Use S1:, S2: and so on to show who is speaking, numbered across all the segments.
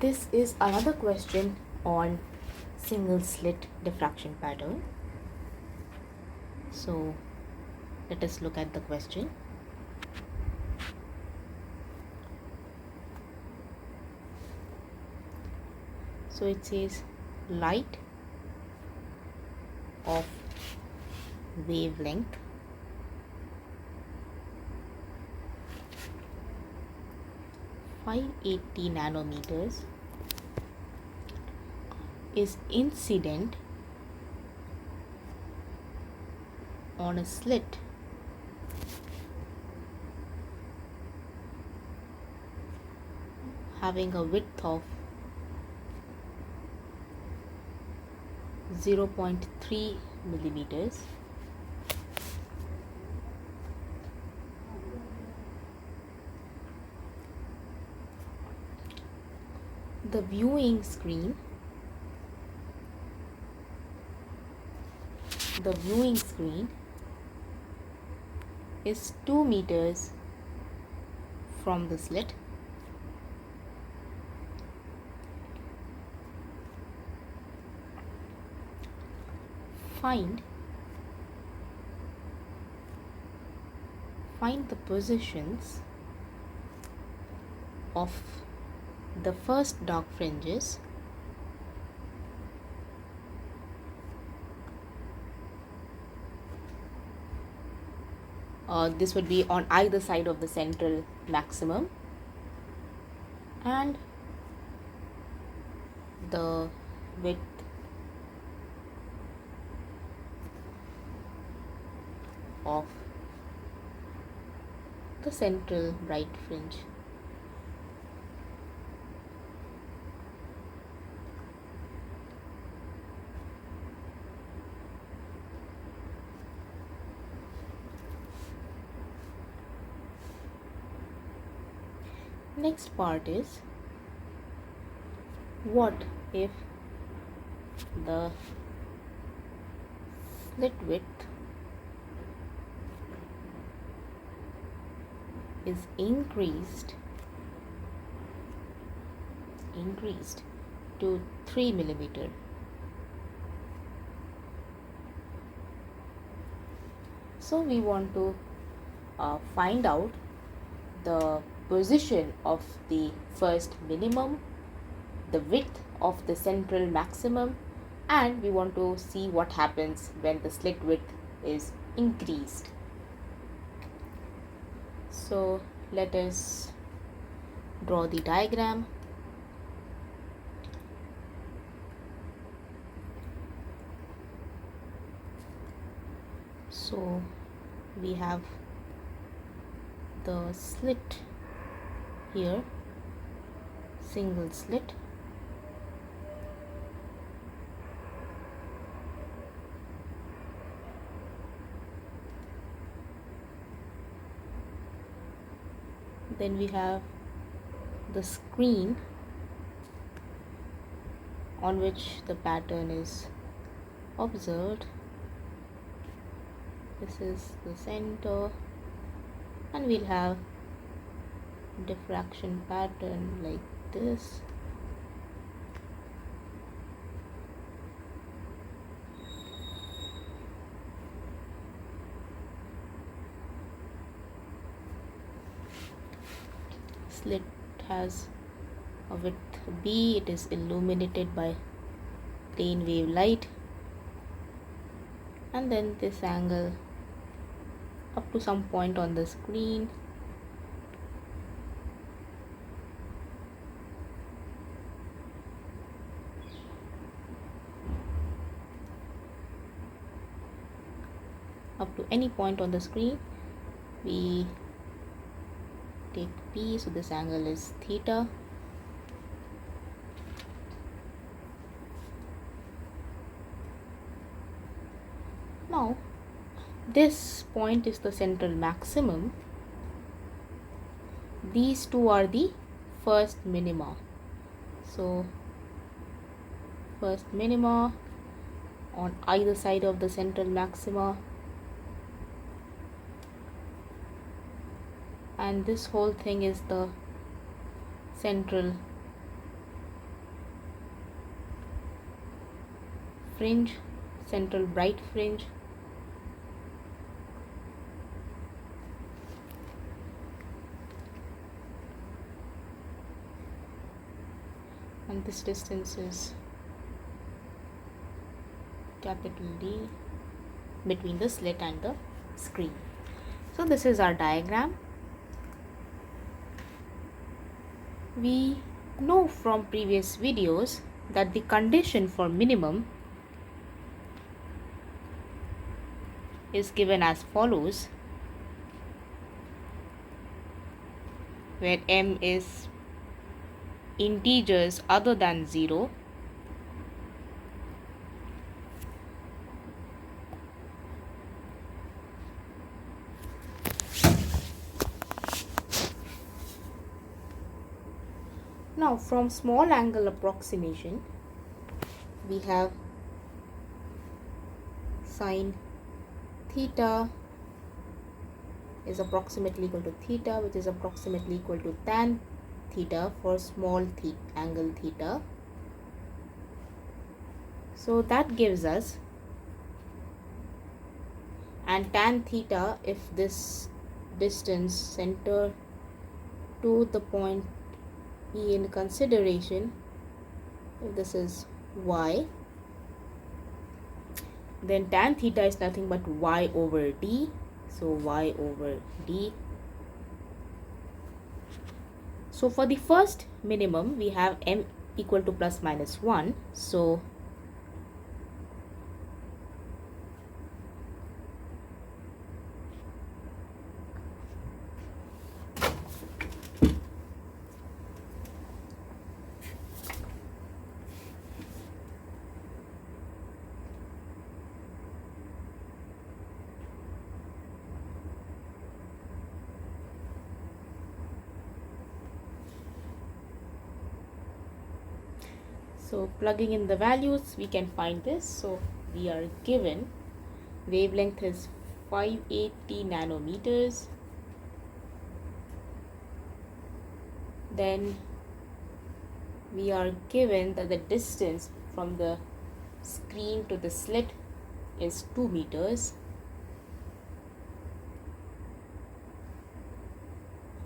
S1: This is another question on single slit diffraction pattern. So let us look at the question. So it says light of wavelength 580 nanometers is incident on a slit having a width of 0.3 millimeters. The viewing screen is 2 meters from the slit. Find the positions of the first dark fringes this would be on either side of the central maximum, and the width of the central bright fringe. Next part is, what if the slit width is increased to 3 millimeter? So we want to find out the position of the first minimum, the width of the central maximum, and we want to see what happens when the slit width is increased. So let us draw the diagram. So we have the slit here, single slit, then we have the screen on which the pattern is observed. This is the center, and we'll have diffraction pattern like this. Slit has a width B. It is illuminated by plane wave light, and then this angle up to some point on the screen. Up to any point on the screen, we take P, so this angle is theta. Now this point is the central maximum. These two are the first minima. So first minima on either side of the central maxima, and this whole thing is the central fringe, central bright fringe. And this distance is capital D between the slit and the screen. So this is our diagram. We know from previous videos that the condition for minimum is given as follows, where m is integers other than 0, Now from small angle approximation, we have sine theta is approximately equal to theta, which is approximately equal to tan theta for small angle theta. So that gives us, and tan theta, if this distance center to the point E in consideration, if this is y, then tan theta is nothing but y over d. So y over d. So for the first minimum, we have m equal to plus minus 1. So plugging in the values, we can find this. So we are given wavelength is 580 nanometers. Then we are given that the distance from the screen to the slit is 2 meters.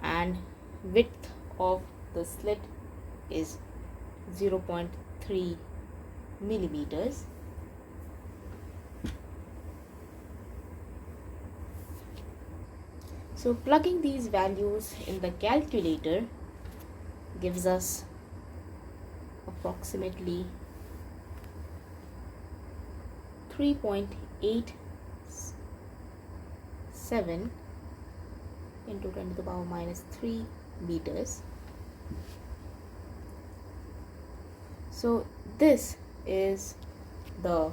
S1: And width of the slit is 0.3 millimeters. So plugging these values in the calculator gives us approximately 3.87 into 10 to the power minus 3 meters. So this is the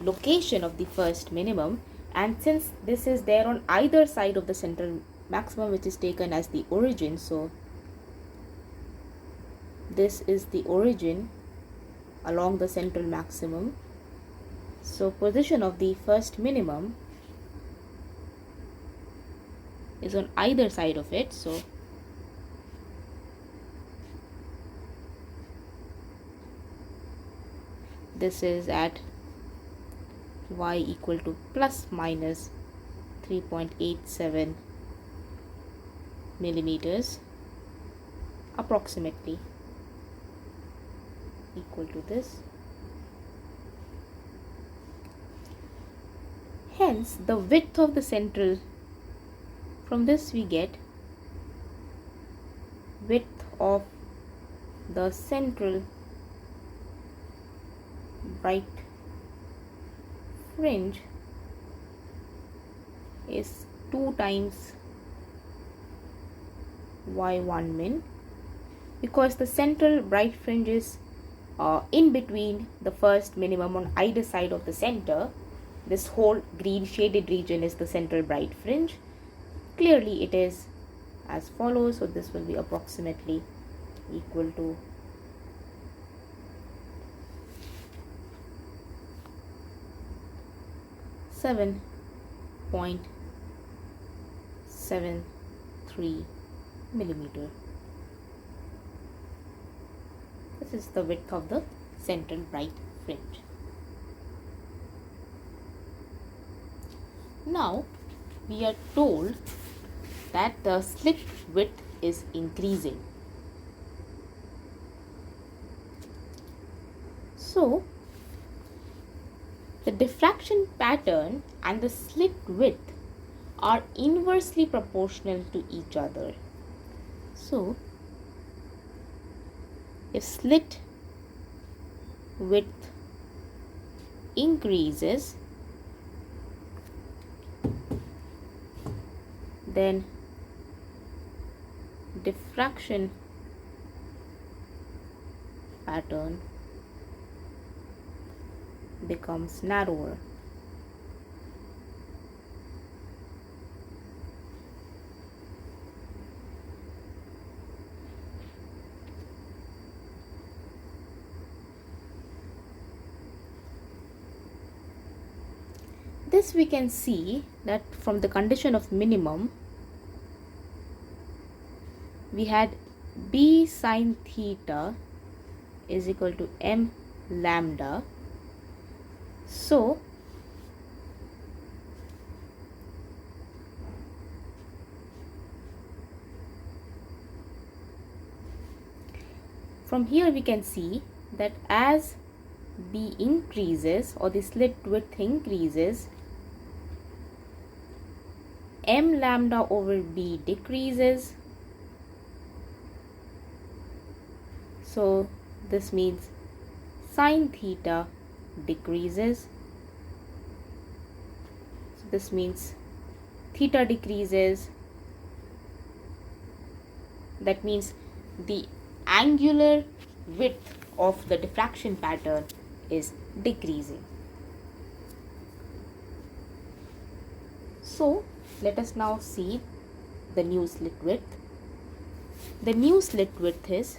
S1: location of the first minimum, and since this is there on either side of the central maximum, which is taken as the origin, so this is the origin along the central maximum. So position of the first minimum is on either side of it. So this is at y equal to plus minus 3.87 millimeters, approximately equal to this. Hence the width of the central, from this we get width of the central bright fringe is 2 times y1 min, because the central bright fringe is in between the first minimum on either side of the center. This whole green shaded region is the central bright fringe. Clearly it is as follows. So this will be approximately equal to 7.73 millimeter. This is the width of the central bright fringe. Now we are told that the slit width is increasing. So the diffraction pattern and the slit width are inversely proportional to each other. So if slit width increases, then diffraction pattern becomes narrower. This we can see that from the condition of minimum, we had b sine theta is equal to m lambda. So from here we can see that as b increases or the slit width increases, m lambda over b decreases. So this means sine theta decreases. So this means theta decreases. That means the angular width of the diffraction pattern is decreasing. So let us now see the new slit width. The new slit width is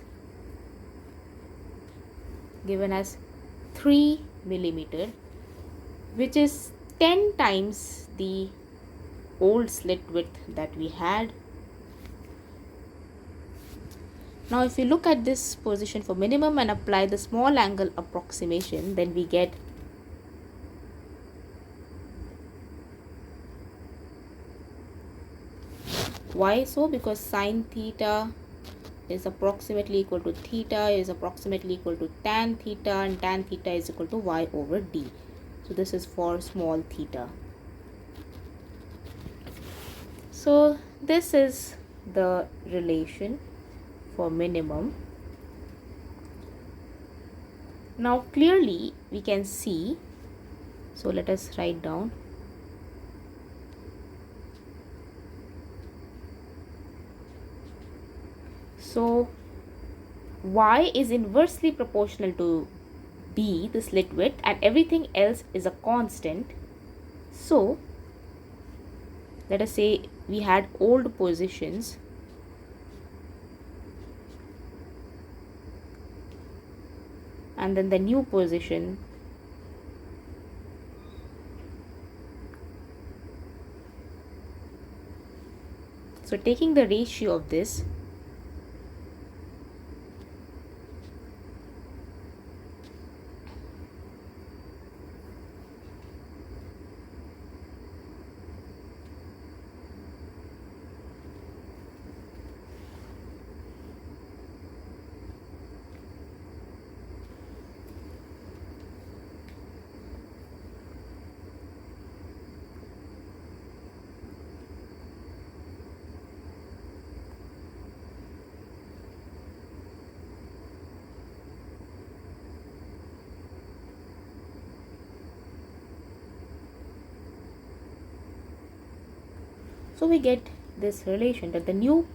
S1: given as 3 millimeter, which is 10 times the old slit width that we had. Now if we look at this position for minimum and apply the small angle approximation, then we get why so? Because sine theta is approximately equal to theta is approximately equal to tan theta, and tan theta is equal to y over d. So this is for small theta. So this is the relation for minimum. Now clearly we can see, so let us write down so y is inversely proportional to b, the slit width, and everything else is a constant. So let us say we had old positions, and then the new position. So taking the ratio of this, so we get this relation that the new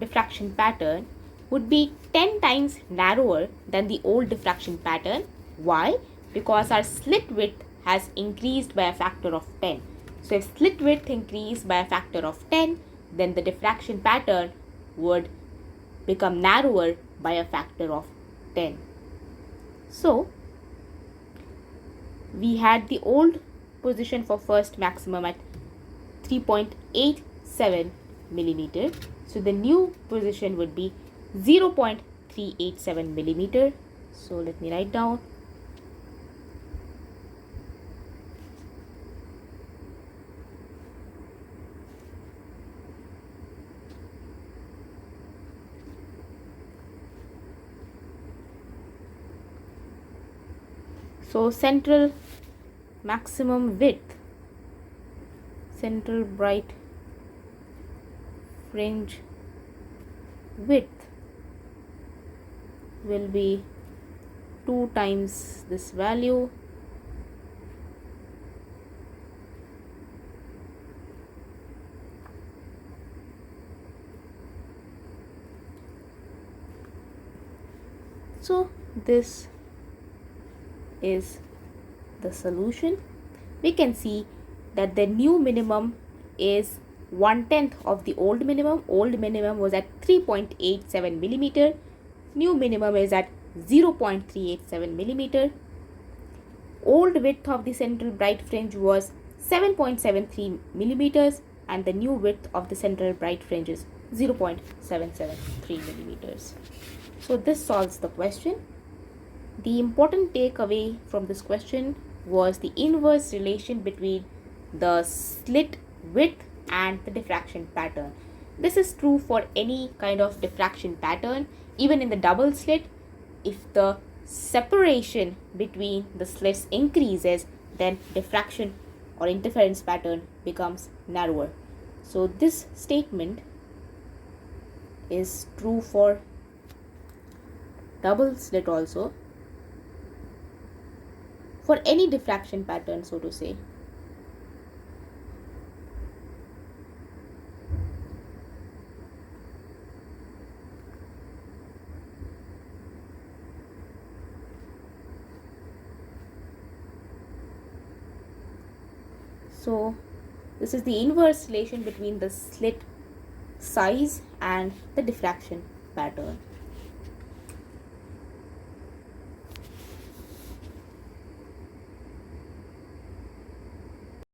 S1: diffraction pattern would be 10 times narrower than the old diffraction pattern. Why? Because our slit width has increased by a factor of 10. So if slit width increased by a factor of 10, then the diffraction pattern would become narrower by a factor of 10. So we had the old position for first maximum at 3.87 millimeter. So the new position would be 0.387 millimeter. So let me write down. So central maximum width, central bright fringe width will be 2 times this value. So this is the solution. We can see that the new minimum is 1/10 of the old minimum. Old minimum was at 3.87 millimeter. New minimum is at 0.387 millimeter. Old width of the central bright fringe was 7.73 millimeters and the new width of the central bright fringe is 0.773 millimeters. So this solves the question. The important takeaway from this question was the inverse relation between the slit width and the diffraction pattern. This is true for any kind of diffraction pattern. Even in the double slit, if the separation between the slits increases, then diffraction or interference pattern becomes narrower. So this statement is true for double slit also, for any diffraction pattern, so to say. So this is the inverse relation between the slit size and the diffraction pattern.